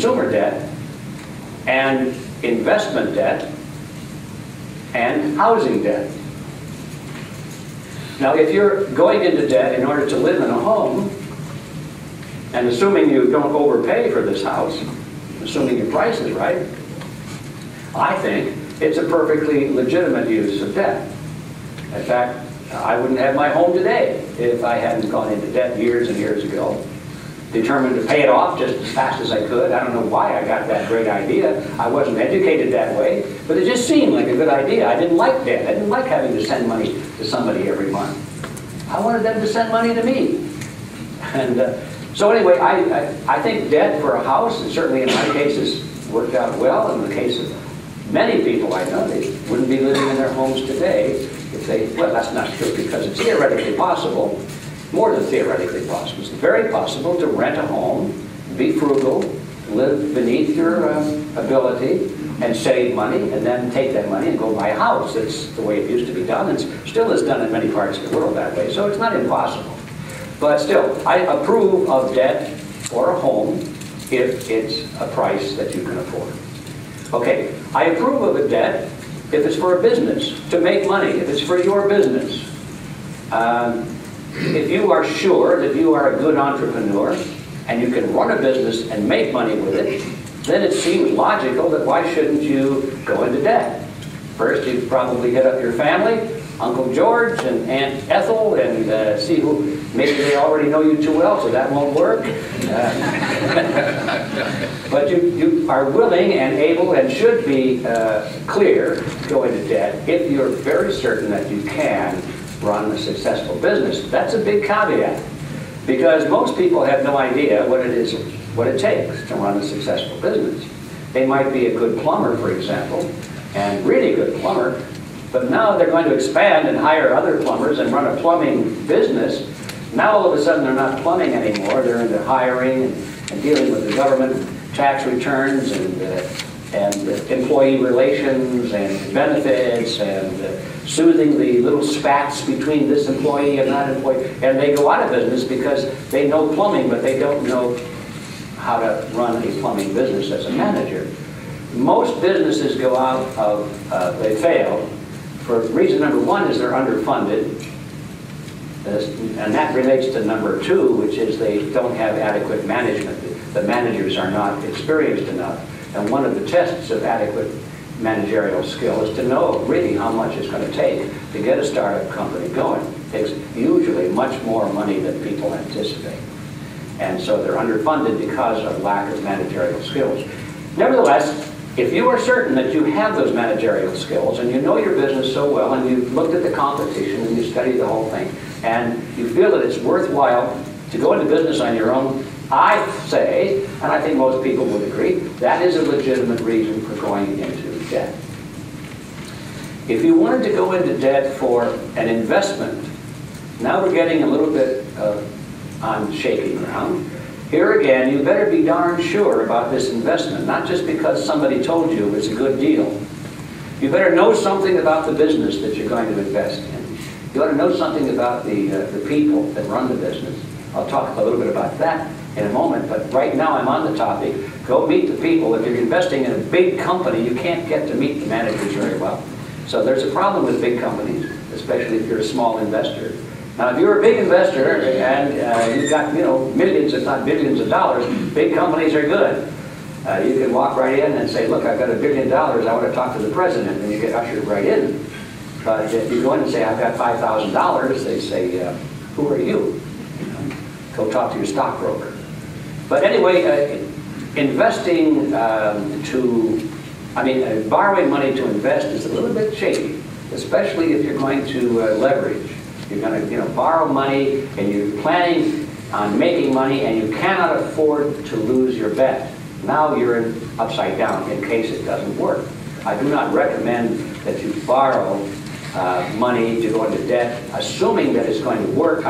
consumer debt and investment debt and housing debt. Now, if you're going into debt in order to live in a home, and assuming you don't overpay for this house, assuming your price is right, I think it's a perfectly legitimate use of debt. In fact, I wouldn't have my home today if I hadn't gone into debt years and years ago, determined to pay it off just as fast as I could. I don't know why I got that great idea. I wasn't educated that way, but it just seemed like a good idea. I didn't like debt. I didn't like having to send money to somebody every month. I wanted them to send money to me. And so anyway, I think debt for a house, and certainly in my case, has worked out well. In the case of many people I know, they wouldn't be living in their homes today if they, well, that's not true because it's theoretically possible, more than theoretically possible. It's very possible to rent a home, be frugal, live beneath your ability, and save money, and then take that money and go buy a house. That's the way it used to be done, and still is done in many parts of the world that way, so it's not impossible. But still, I approve of debt for a home if it's a price that you can afford. Okay, I approve of a debt if it's for a business, to make money, if it's for your business. If you are sure that you are a good entrepreneur and you can run a business and make money with it, then it seems logical that why shouldn't you go into debt? First, you probably hit up your family, Uncle George and Aunt Ethel, and see who, maybe they already know you too well, so that won't work. But you are willing and able and should be clear to go into debt if you're very certain that you can run a successful business. That's a big caveat, because most people have no idea what it is, what it takes to run a successful business. They might be a good plumber, for example, and really good plumber, but now they're going to expand and hire other plumbers and run a plumbing business. Now all of a sudden they're not plumbing anymore. They're into hiring and dealing with the government tax returns and employee relations and benefits and soothing the little spats between this employee and that employee. And they go out of business because they know plumbing, but they don't know how to run a plumbing business as a manager. Most businesses go out of, they fail. For reason number one is they're underfunded, and that relates to number two, which is they don't have adequate management. The managers are not experienced enough. And one of the tests of adequate managerial skill is to know really how much it's going to take to get a startup company going. It takes usually much more money than people anticipate. And so they're underfunded because of lack of managerial skills. Nevertheless, if you are certain that you have those managerial skills and you know your business so well and you've looked at the competition and you studied the whole thing and you feel that it's worthwhile to go into business on your own, I say, and I think most people would agree, that is a legitimate reason for going into debt. If you wanted to go into debt for an investment, now we're getting a little bit on shaky ground. Here again, you better be darn sure about this investment, not just because somebody told you it's a good deal. You better know something about the business that you're going to invest in. You ought to know something about the people that run the business. I'll talk a little bit about that in a moment, but right now I'm on the topic. Go meet the people. If you're investing in a big company, you can't get to meet the managers very well. So there's a problem with big companies, especially if you're a small investor. Now, if you're a big investor and you've got, millions, if not billions of dollars, big companies are good. You can walk right in and say, look, I've got $1 billion, I want to talk to the president, and you get ushered right in. But if you go in and say, I've got $5,000, they say, who are you? Go talk to your stockbroker. But anyway, investing borrowing money to invest is a little bit shaky, especially if you're going to leverage. You're going to borrow money and you're planning on making money and you cannot afford to lose your bet. Now you're upside down in case it doesn't work. I do not recommend that you borrow money to go into debt, assuming that it's going to work.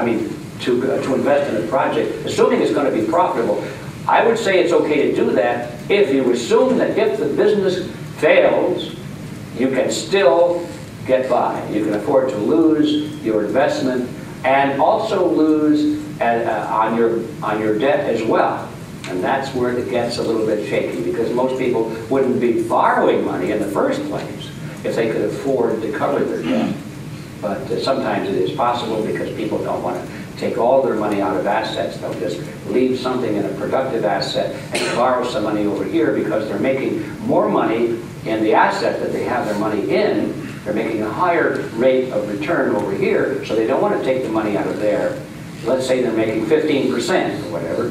To invest in a project, assuming it's going to be profitable. I would say it's okay to do that if you assume that if the business fails, you can still get by. You can afford to lose your investment and also lose on your debt as well. And that's where it gets a little bit shaky, because most people wouldn't be borrowing money in the first place if they could afford to cover their debt. But sometimes it is possible because people don't want to take all their money out of assets. They'll just leave something in a productive asset and borrow some money over here because they're making more money in the asset that they have their money in. They're making a higher rate of return over here, so they don't want to take the money out of there. Let's say they're making 15% or whatever.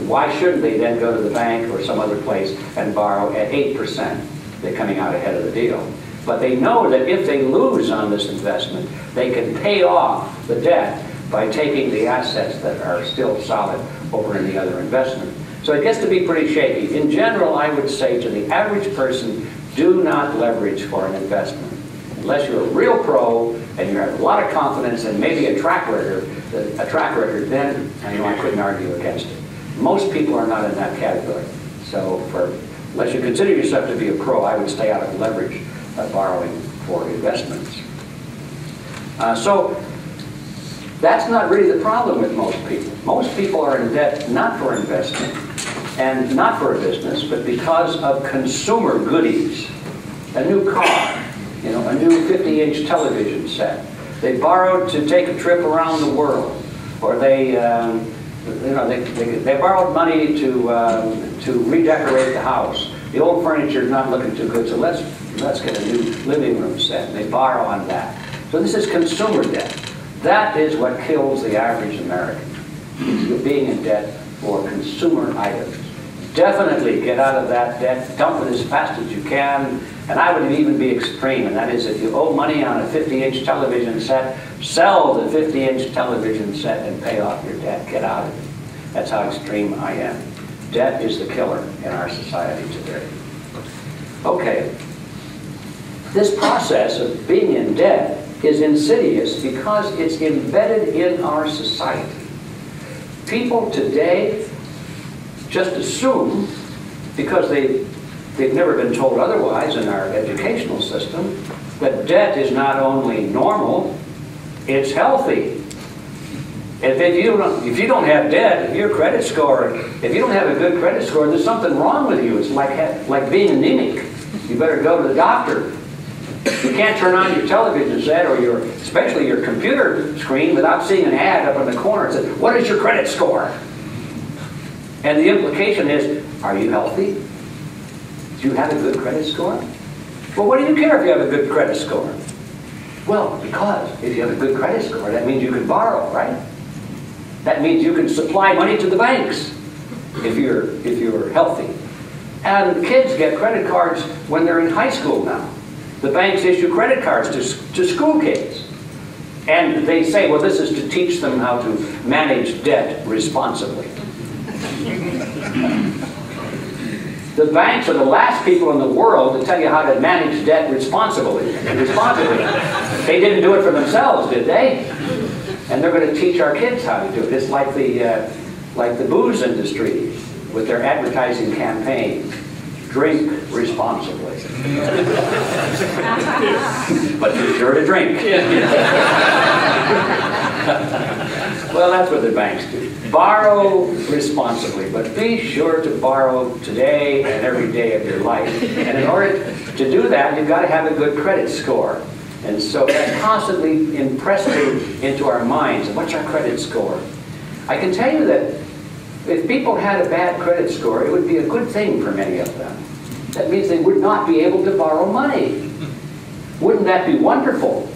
Why shouldn't they then go to the bank or some other place and borrow at 8%? They're coming out ahead of the deal. But they know that if they lose on this investment, they can pay off the debt by taking the assets that are still solid over in the other investment. So it gets to be pretty shaky. In general, I would say to the average person, do not leverage for an investment. Unless you're a real pro and you have a lot of confidence and maybe a track record, then I couldn't argue against it. Most people are not in that category. So unless you consider yourself to be a pro, I would stay out of leverage borrowing for investments. So that's not really the problem with most people. Most people are in debt not for investment and not for a business, but because of consumer goodies. A new car, a new 50-inch television set. They borrowed to take a trip around the world, or they borrowed money to redecorate the house. The old furniture is not looking too good, so let's get a new living room set. And they borrow on that. So this is consumer debt. That is what kills the average American. It's being in debt for consumer items. Definitely get out of that debt. Dump it as fast as you can. And I would even be extreme, and that is if you owe money on a 50-inch television set, sell the 50-inch television set and pay off your debt. Get out of it. That's how extreme I am. Debt is the killer in our society today. Okay. This process of being in debt is insidious because it's embedded in our society. People today just assume, because they've never been told otherwise in our educational system, that debt is not only normal, it's healthy. If you don't have debt, if your credit score, if you don't have a good credit score, there's something wrong with you. It's like being anemic. You better go to the doctor. You can't turn on your television set or especially your computer screen without seeing an ad up in the corner that says, "What is your credit score?" And the implication is, are you healthy? Do you have a good credit score? Well, what do you care if you have a good credit score? Well, because if you have a good credit score, that means you can borrow, right? That means you can supply money to the banks if you're healthy. And kids get credit cards when they're in high school now. The banks issue credit cards to school kids. And they say, well, this is to teach them how to manage debt responsibly. The banks are the last people in the world to tell you how to manage debt responsibly. They didn't do it for themselves, did they? And they're going to teach our kids how to do it. It's like the booze industry with their advertising campaign. Drink responsibly. But be sure to drink. Well, that's what the banks do. Borrow responsibly, but be sure to borrow today and every day of your life. And in order to do that, you've got to have a good credit score. And so that's constantly impressed into our minds. What's our credit score? I can tell you that if people had a bad credit score, it would be a good thing for many of them. That means they would not be able to borrow money. Wouldn't that be wonderful?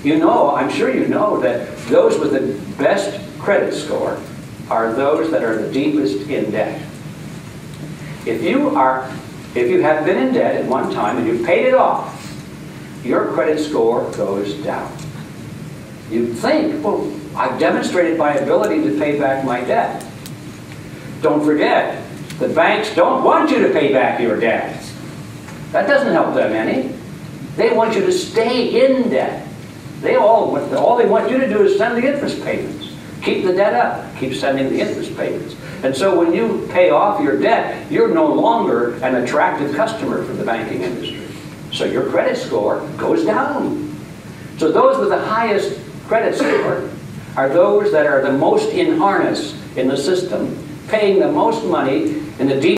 You know, I'm sure you know that those with the best credit score are those that are the deepest in debt. If you have been in debt at one time and you've paid it off, your credit score goes down. You think, well, I've demonstrated my ability to pay back my debt. Don't forget, the banks don't want you to pay back your debt. That doesn't help them any. They want you to stay in debt. All they want you to do is send the interest payments. Keep the debt up. Keep sending the interest payments. And so when you pay off your debt, you're no longer an attractive customer for the banking industry. So your credit score goes down. So those with the highest credit score are those that are the most in harness in the system paying the most money in the deep